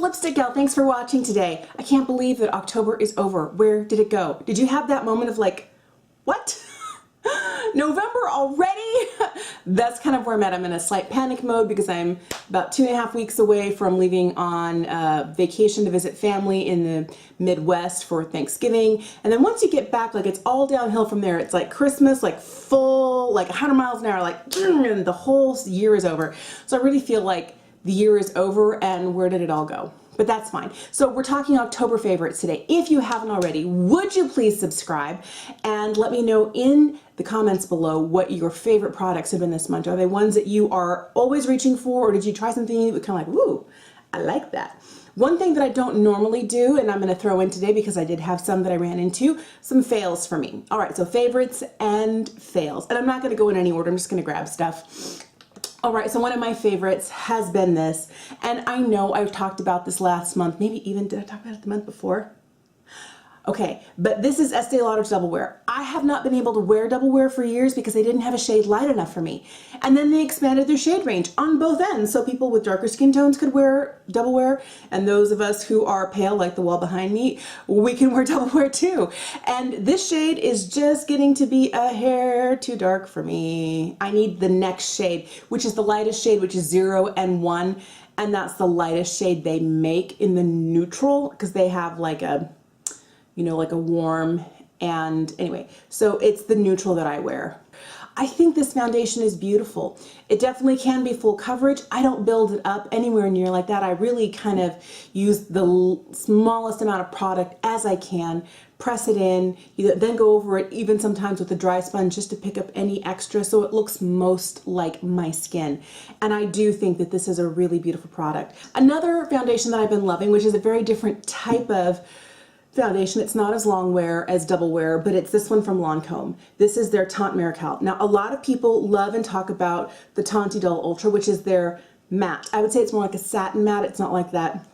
Lipstick Gal, thanks for watching today. I can't believe that October is over. Where did it go? Did you have that moment of like, what? November already? That's kind of where I'm at. I'm in a slight panic mode because I'm about 2.5 weeks away from leaving on vacation to visit family in the Midwest for Thanksgiving. And then once you get back, like it's all downhill from there. It's like Christmas, like full, like 100 miles an hour, like and the whole year is over. So I really feel like the year is over and where did it all go? But that's fine. So we're talking October favorites today. If you haven't already, would you please subscribe and let me know in the comments below what your favorite products have been this month. Are they ones that you are always reaching for, or did you try something that was kind of like, woo, I like that. One thing that I don't normally do, and I'm going to throw in today because I did have some that I ran into, some fails for me. All right, so favorites and fails. And I'm not going to go in any order. I'm just going to grab stuff. All right, so one of my favorites has been this, and I know I've talked about this last month, maybe even, did I talk about it the month before? Okay, but this is Estee Lauder's Double Wear. I have not been able to wear Double Wear for years because they didn't have a shade light enough for me. And then they expanded their shade range on both ends, so people with darker skin tones could wear Double Wear, and those of us who are pale, like the wall behind me, we can wear Double Wear too. And this shade is just getting to be a hair too dark for me. I need the next shade, which is the lightest shade, which is 0 and 1, and that's the lightest shade they make in the neutral, because they have like a, you know, like a warm, and anyway, so it's the neutral that I wear. I think this foundation is beautiful. It definitely can be full coverage. I don't build it up anywhere near like that. I really kind of use the smallest amount of product as I can, press it in, then go over it even sometimes with a dry sponge just to pick up any extra so it looks most like my skin. And I do think that this is a really beautiful product. Another foundation that I've been loving, which is a very different type of foundation. It's not as long wear as Double Wear, but it's this one from Lancome. This is their Tient Miracle. Now, a lot of people love and talk about the Tint Idole Ultra, which is their matte. I would say it's more like a satin matte. It's not like that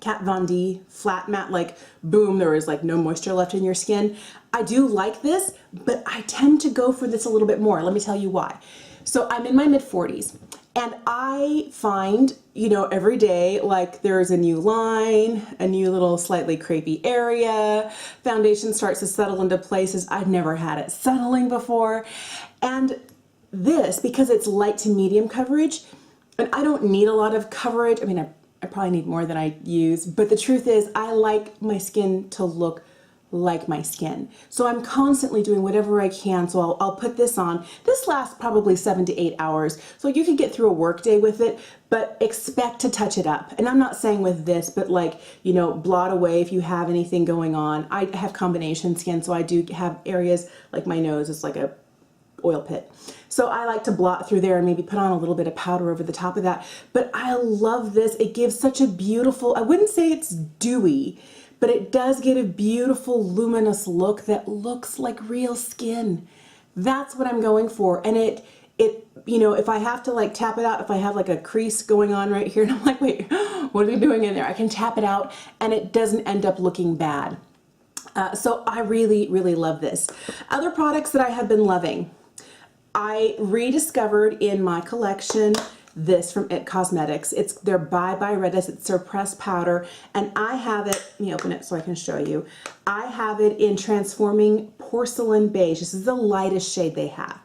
Kat Von D flat matte, like boom, there is like no moisture left in your skin. I do like this, but I tend to go for this a little bit more. Let me tell you why. So I'm in my mid-40s. And I find, you know, every day, like there's a new line, a new little slightly crepey area, foundation starts to settle into places I'd never had it settling before. And this, because it's light to medium coverage, and I don't need a lot of coverage. I mean, I probably need more than I use, but the truth is I like my skin to look like my skin. So I'm constantly doing whatever I can. So I'll put this on. This lasts probably 7 to 8 hours. So you can get through a work day with it, but expect to touch it up. And I'm not saying with this, but like, you know, blot away if you have anything going on. I have combination skin, so I do have areas like my nose is like a oil pit. So I like to blot through there and maybe put on a little bit of powder over the top of that. But I love this. It gives such a beautiful, I wouldn't say it's dewy, but it does get a beautiful luminous look that looks like real skin. That's what I'm going for. And it, you know, if I have to like tap it out, if I have like a crease going on right here and I'm like, wait, what are we doing in there? I can tap it out and it doesn't end up looking bad. So I really, really love this. Other products that I have been loving. I rediscovered in my collection this from It Cosmetics. It's their Bye Bye Redness. It's their pressed powder, and I have it, let me open it so I can show you. I have it in Transforming Porcelain Beige. This is the lightest shade they have.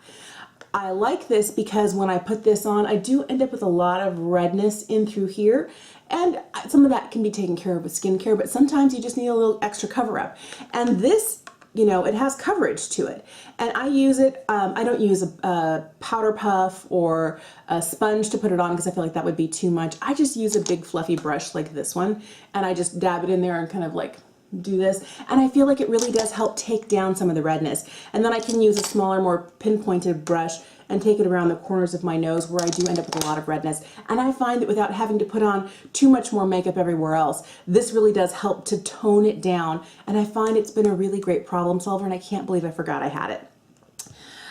I like this because when I put this on, I do end up with a lot of redness in through here, and some of that can be taken care of with skincare, but sometimes you just need a little extra cover up. And this, you know, it has coverage to it. And I use it, I don't use a powder puff or a sponge to put it on because I feel like that would be too much. I just use a big fluffy brush like this one, and I just dab it in there and kind of like do this. And I feel like it really does help take down some of the redness. And then I can use a smaller, more pinpointed brush and take it around the corners of my nose where I do end up with a lot of redness. And I find that without having to put on too much more makeup everywhere else, this really does help to tone it down. And I find it's been a really great problem solver, and I can't believe I forgot I had it.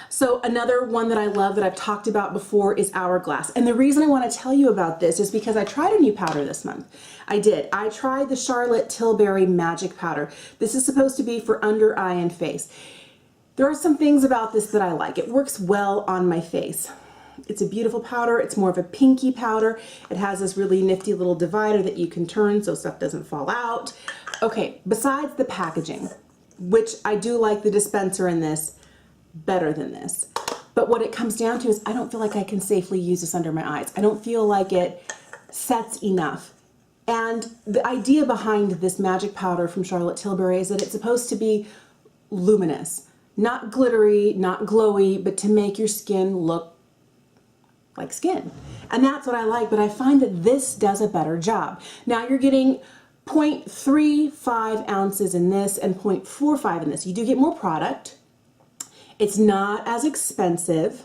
So another one that I love that I've talked about before is Hourglass. And the reason I want to tell you about this is because I tried a new powder this month. I did. I tried the Charlotte Tilbury Magic Powder. This is supposed to be for under eye and face. There are some things about this that I like. It works well on my face. It's a beautiful powder. It's more of a pinky powder. It has this really nifty little divider that you can turn so stuff doesn't fall out. Okay, besides the packaging, which I do like the dispenser in this better than this. But what it comes down to is I don't feel like I can safely use this under my eyes. I don't feel like it sets enough. And the idea behind this magic powder from Charlotte Tilbury is that it's supposed to be luminous, not glittery, not glowy, but to make your skin look like skin. And that's what I like, but I find that this does a better job. Now you're getting 0.35 ounces in this and 0.45 in this. You do get more product. It's not as expensive,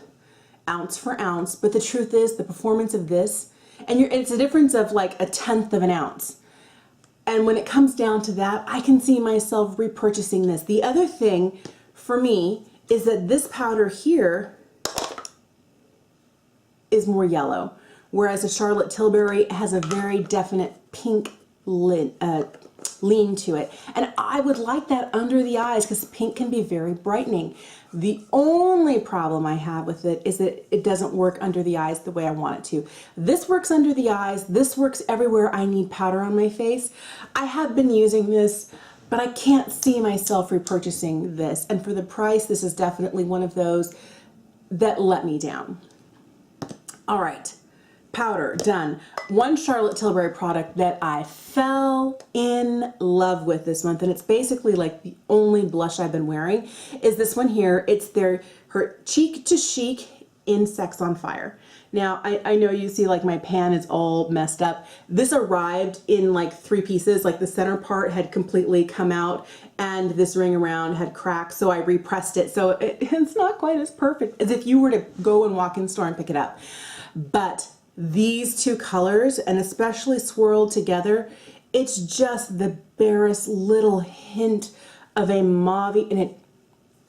ounce for ounce, but the truth is the performance of this, and it's a difference of like 1/10 of an ounce. And when it comes down to that, I can see myself repurchasing this. The other thing for me is that this powder here is more yellow, whereas the Charlotte Tilbury has a very definite pink lean to it. And I would like that under the eyes because pink can be very brightening. The only problem I have with it is that it doesn't work under the eyes the way I want it to. This works under the eyes. This works everywhere I need powder on my face. I have been using this, but I can't see myself repurchasing this. And for the price, this is definitely one of those that let me down. All right. Powder, done. One Charlotte Tilbury product that I fell in love with this month, and it's basically like the only blush I've been wearing, is this one here. It's her Cheek to Chic in Sex on Fire. Now, I know you see like my pan is all messed up. This arrived in like 3 pieces, like the center part had completely come out and this ring around had cracked, so I repressed it. So it's not quite as perfect as if you were to go and walk in the store and pick it up. But these two colors, and especially swirled together, it's just the barest little hint of a mauve in it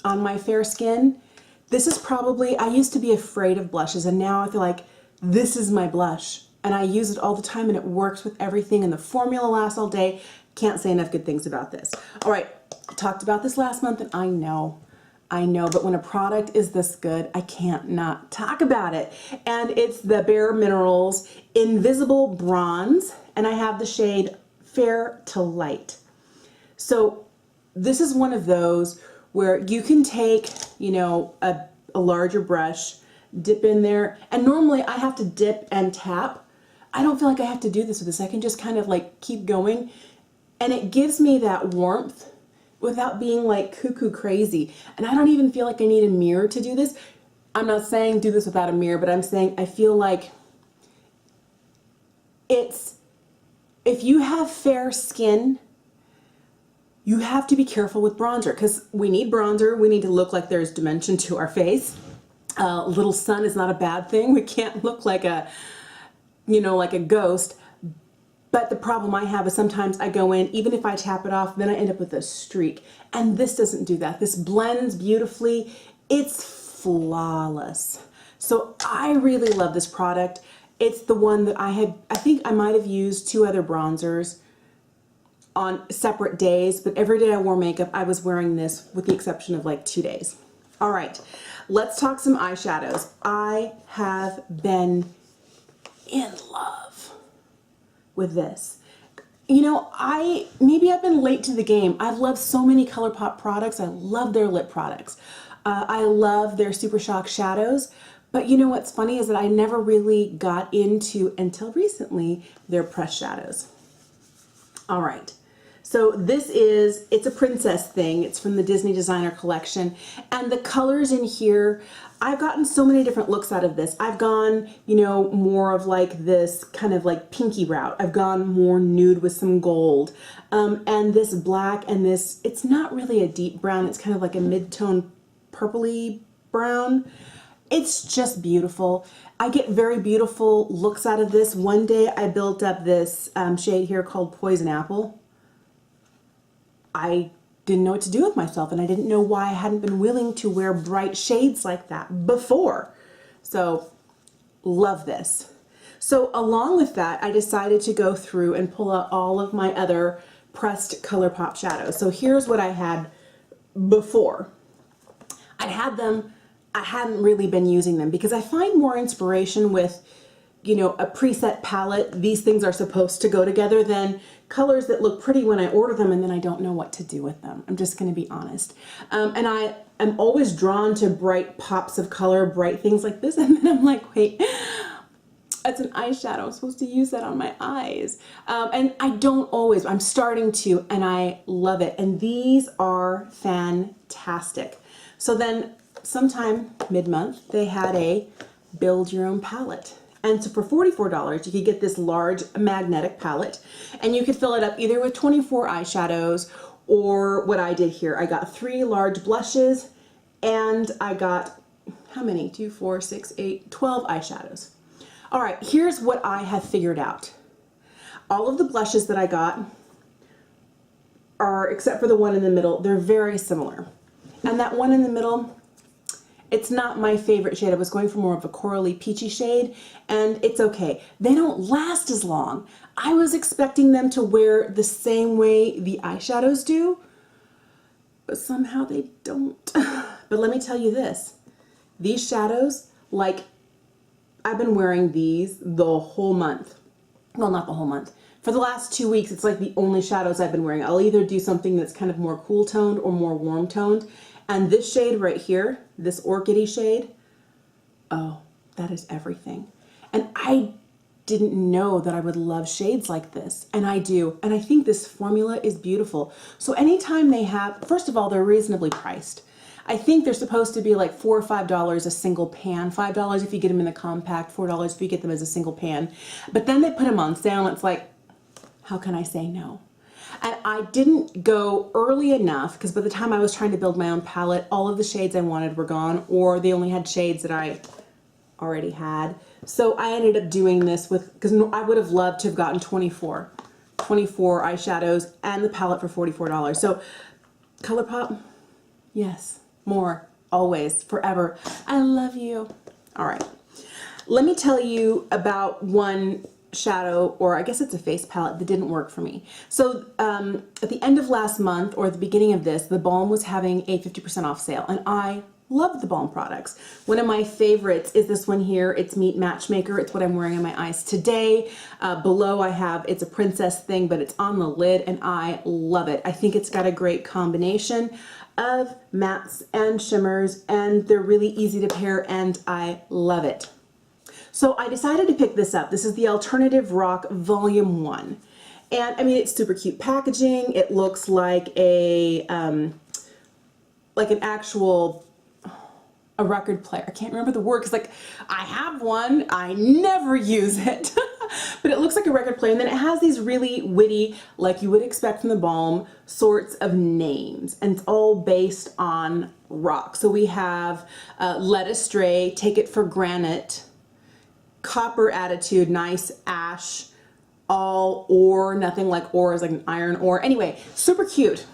on my fair skin. This is probably, I used to be afraid of blushes, and now I feel like this is my blush, and I use it all the time, and it works with everything, and the formula lasts all day. Can't say enough good things about this. All right, I talked about this last month, and I know, but when a product is this good, I can't not talk about it. And it's the Bare Minerals Invisible Bronze, and I have the shade Fair to Light. So this is one of those where you can take, you know, a larger brush, dip in there, and normally I have to dip and tap. I don't feel like I have to do this with this. I can just kind of like keep going, and it gives me that warmth without being like cuckoo crazy. And I don't even feel like I need a mirror to do this. I'm not saying do this without a mirror, but I'm saying I feel like it's, if you have fair skin, you have to be careful with bronzer, because we need bronzer. We need to look like there's dimension to our face. Little sun is not a bad thing. We can't look like a, you know, like a ghost. But the problem I have is sometimes I go in, even if I tap it off, then I end up with a streak. And this doesn't do that. This blends beautifully. It's flawless. So I really love this product. It's the one that I think I might have used 2 other bronzers on separate days, but every day I wore makeup, I was wearing this with the exception of like 2 days. All right, let's talk some eyeshadows. I have been in love with this. You know, maybe I've been late to the game. I've loved so many ColourPop products. I love their lip products. I love their Super Shock shadows. But you know what's funny is that I never really got into, until recently, their pressed shadows. All right. So it's a princess thing. It's from the Disney Designer Collection. And the colors in here, I've gotten so many different looks out of this. I've gone, you know, more of like this kind of like pinky route. I've gone more nude with some gold. And this black and this, it's not really a deep brown. It's kind of like a mid-tone purpley brown. It's just beautiful. I get very beautiful looks out of this. One day I built up this shade here called Poison Apple. I didn't know what to do with myself, and I didn't know why I hadn't been willing to wear bright shades like that before. So, love this. So along with that, I decided to go through and pull out all of my other pressed ColourPop shadows. So here's what I had before. I had them I hadn't really been using them because I find more inspiration with, you know, a preset palette. These things are supposed to go together than colors that look pretty when I order them and then I don't know what to do with them. I'm just going to be honest. And I am always drawn to bright pops of color, bright things like this. And then I'm like, wait, that's an eyeshadow. I'm supposed to use that on my eyes. And I don't always, I'm starting to, and I love it. And these are fantastic. So then sometime mid-month, they had a build your own palette. And so for $44, you could get this large magnetic palette and you could fill it up either with 24 eyeshadows or what I did here. I got 3 large blushes and I got, how many? 2, 4, 6, 8, 12 eyeshadows. All right, here's what I have figured out. All of the blushes that I got are, except for the one in the middle, they're very similar. And that one in the middle, it's not my favorite shade. I was going for more of a corally peachy shade, and it's okay. They don't last as long. I was expecting them to wear the same way the eyeshadows do, but somehow they don't. But let me tell you this. These shadows, like, I've been wearing these the whole month. Well, not the whole month. For the last 2 weeks, it's like the only shadows I've been wearing. I'll either do something that's kind of more cool toned or more warm toned. And this shade right here, this orchidy shade, oh, that is everything. And I didn't know that I would love shades like this, and I do. And I think this formula is beautiful. So anytime they have, first of all, they're reasonably priced. I think they're supposed to be like $4 or $5 a single pan, $5 if you get them in the compact, $4 if you get them as a single pan. But then they put them on sale and it's like, how can I say no? And I didn't go early enough because by the time I was trying to build my own palette, all of the shades I wanted were gone, or they only had shades that I already had. So I ended up doing this with, because I would have loved to have gotten 24 eyeshadows and the palette for $44. So ColourPop, yes, more, always, forever. I love you. All right, let me tell you about one shadow, or I guess it's a face palette that didn't work for me. So at the end of last month or the beginning of this, the Balm was having a 50% off sale, and I love the Balm products. One of my favorites is this one here. It's Meet Matchmaker. It's what I'm wearing on my eyes today. Below I have, it's a princess thing, but it's on the lid and I love it. I think it's got a great combination of mattes and shimmers, and they're really easy to pair, and I love it. So I decided to pick this up. This is the Alternative Rock Volume 1. And I mean, it's super cute packaging. It looks like a, like an actual, a record player. I can't remember the word because, like, I have one. I never use it. But it looks like a record player. And then it has these really witty, like you would expect from the Balm, sorts of names. And it's all based on rock. So we have Led Astray, Take It for Granite, Copper Attitude, Nice Ash, All Ore, nothing like ore is like an iron ore. Anyway, super cute.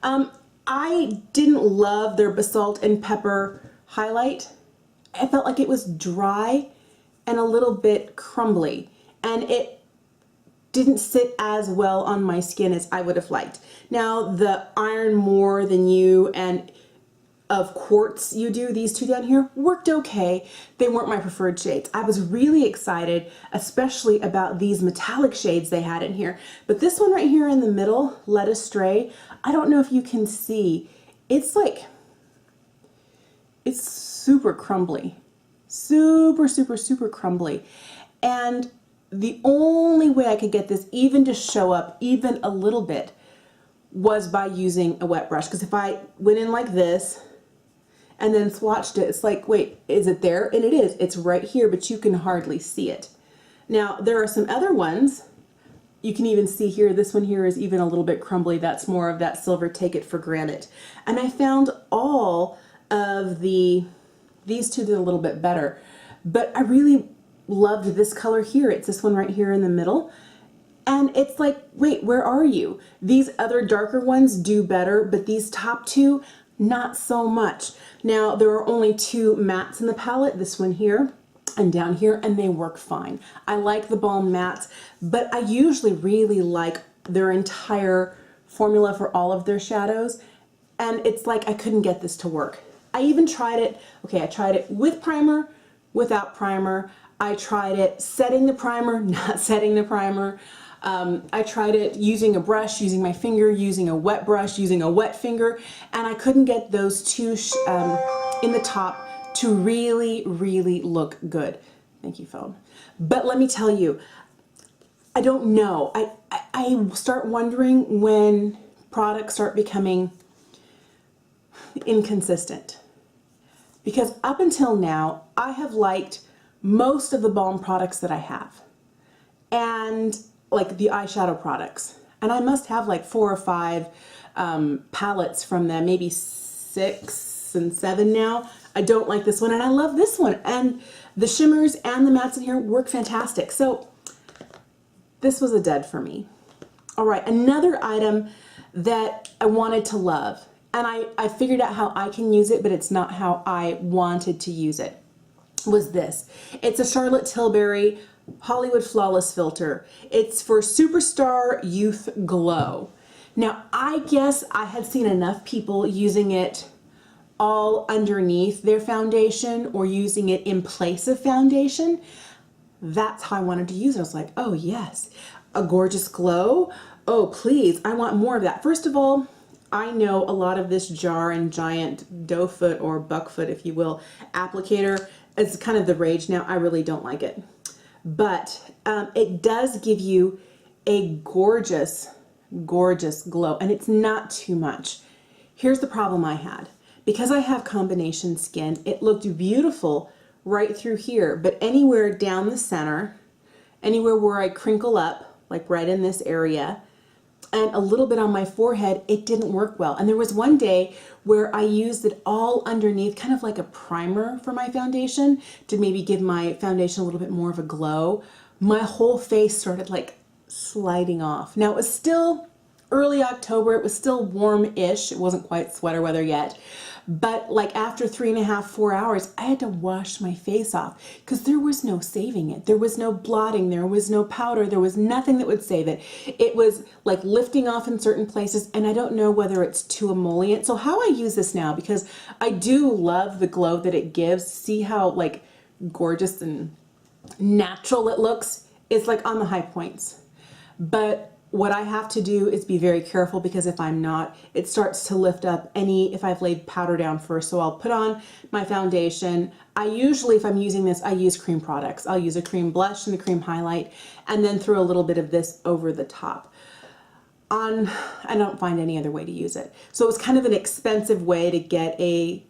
I didn't love their Basalt and Pepper highlight. I felt like it was dry and a little bit crumbly, and it didn't sit as well on my skin as I would have liked. Now the Iron More Than You and of Quartz You Do, these two down here, worked okay. They weren't my preferred shades. I was really excited, especially about these metallic shades they had in here. But this one right here in the middle, Led Astray, I don't know if you can see, it's like, it's super crumbly. Super, super, super crumbly. And the only way I could get this even to show up even a little bit was by using a wet brush. Because if I went in like this, and then swatched it, it's like, wait, is it there? And it is, it's right here, but you can hardly see it. Now, there are some other ones. You can even see here, this one here is even a little bit crumbly. That's more of that silver Take It for Granted. And I found all of these two did a little bit better. But I really loved this color here. It's this one right here in the middle. And it's like, wait, where are you? These other darker ones do better, but these top two, not so much. Now, there are only 2 mattes in the palette, this one here and down here, and they work fine. I like the Balm mattes, but I usually really like their entire formula for all of their shadows, and it's like I couldn't get this to work. I even tried it, okay, I tried it with primer, without primer. I tried it setting the primer, not setting the primer. I tried it using a brush, using my finger, using a wet brush, using a wet finger, and I couldn't get those two in the top to really, really look good. Thank you, phone. But let me tell you, I don't know. I start wondering when products start becoming inconsistent. Because up until now, I have liked most of the Balm products that I have. And like the eyeshadow products. And I must have like 4 or 5 palettes from them, maybe 6 and 7 now. I don't like this one and I love this one. And the shimmers and the mattes in here work fantastic. So this was a dud for me. All right, another item that I wanted to love. And I figured out how I can use it, but it's not how I wanted to use it, was this. It's a Charlotte Tilbury Hollywood Flawless Filter. It's for Superstar Youth Glow. Now, I guess I had seen enough people using it all underneath their foundation or using it in place of foundation. That's how I wanted to use it. I was like, oh yes, a gorgeous glow. Oh, please, I want more of that. First of all, I know a lot of this jar and giant doe foot or buck foot, if you will, applicator. It's kind of the rage now. I really don't like it. But it does give you a gorgeous, gorgeous glow, and it's not too much. Here's the problem I had. Because I have combination skin, it looked beautiful right through here, but anywhere down the center, anywhere where I crinkle up, like right in this area, and a little bit on my forehead, it didn't work well. And there was one day where I used it all underneath, kind of like a primer for my foundation to maybe give my foundation a little bit more of a glow. My whole face started like sliding off. Now it was still early October, it was still warm-ish. It wasn't quite sweater weather yet. But like after 3.5, 4 hours, I had to wash my face off because there was no saving it. There was no blotting, there was no powder, there was nothing that would save it. It was like lifting off in certain places, and I don't know whether it's too emollient. So how I use this now, because I do love the glow that it gives, see how like gorgeous and natural it looks, it's like on the high points. But what I have to do is be very careful, because if I'm not, it starts to lift up if I've laid powder down first. So I'll put on my foundation. I usually, if I'm using this, I use cream products. I'll use a cream blush and a cream highlight, and then throw a little bit of this over the top. I don't find any other way to use it. So it was kind of an expensive way to get a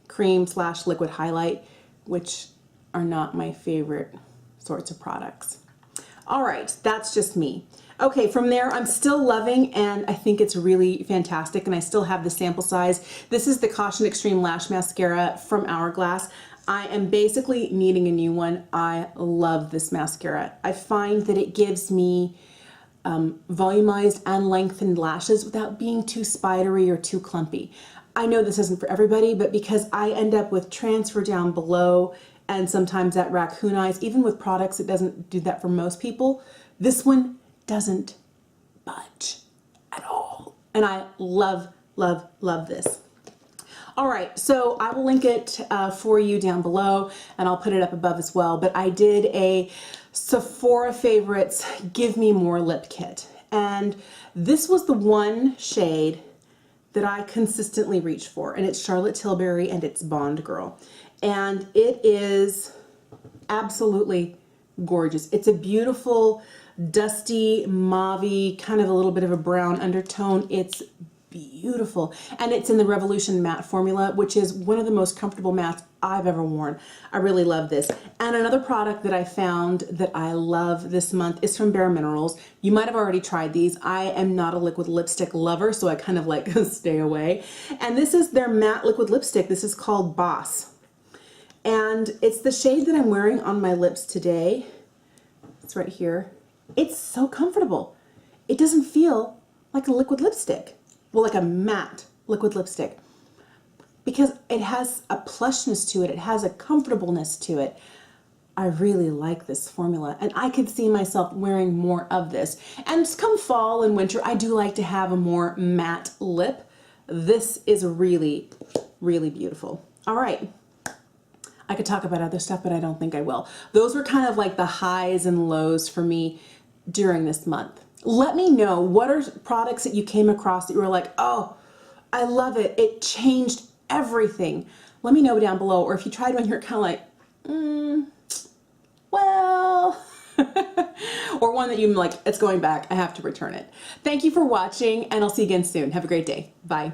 cream/liquid highlight, which are not my favorite sorts of products. All right, that's just me. Okay, from there, I'm still loving, and I think it's really fantastic, and I still have the sample size. This is the Caution Extreme Lash Mascara from Hourglass. I am basically needing a new one. I love this mascara. I find that it gives me volumized and lengthened lashes without being too spidery or too clumpy. I know this isn't for everybody, but because I end up with transfer down below and sometimes that raccoon eyes, even with products, it doesn't do that for most people. This one doesn't budge at all. And I love, love, love this. All right, so I will link it for you down below, and I'll put it up above as well. But I did a Sephora Favorites Give Me More Lip Kit. And this was the one shade that I consistently reach for. And it's Charlotte Tilbury, and it's Bond Girl. And it is absolutely gorgeous. It's a beautiful, dusty, mauve-y, kind of a little bit of a brown undertone. It's beautiful. And it's in the Revolution matte formula, which is one of the most comfortable mattes I've ever worn. I really love this. And another product that I found that I love this month is from Bare Minerals. You might have already tried these. I am not a liquid lipstick lover, so I kind of like stay away. And this is their matte liquid lipstick. This is called Boss. And it's the shade that I'm wearing on my lips today. It's right here. It's so comfortable. It doesn't feel like a liquid lipstick. Well, like a matte liquid lipstick. Because it has a plushness to it. It has a comfortableness to it. I really like this formula. And I could see myself wearing more of this. And come fall and winter, I do like to have a more matte lip. This is really Really beautiful. All right. I could talk about other stuff, but I don't think I will. Those were kind of like the highs and lows for me during this month. Let me know, what are products that you came across that you were like, oh, I love it. It changed everything. Let me know down below. Or if you tried one, you're kind of like, well, or one that you're like, it's going back. I have to return it. Thank you for watching, and I'll see you again soon. Have a great day. Bye.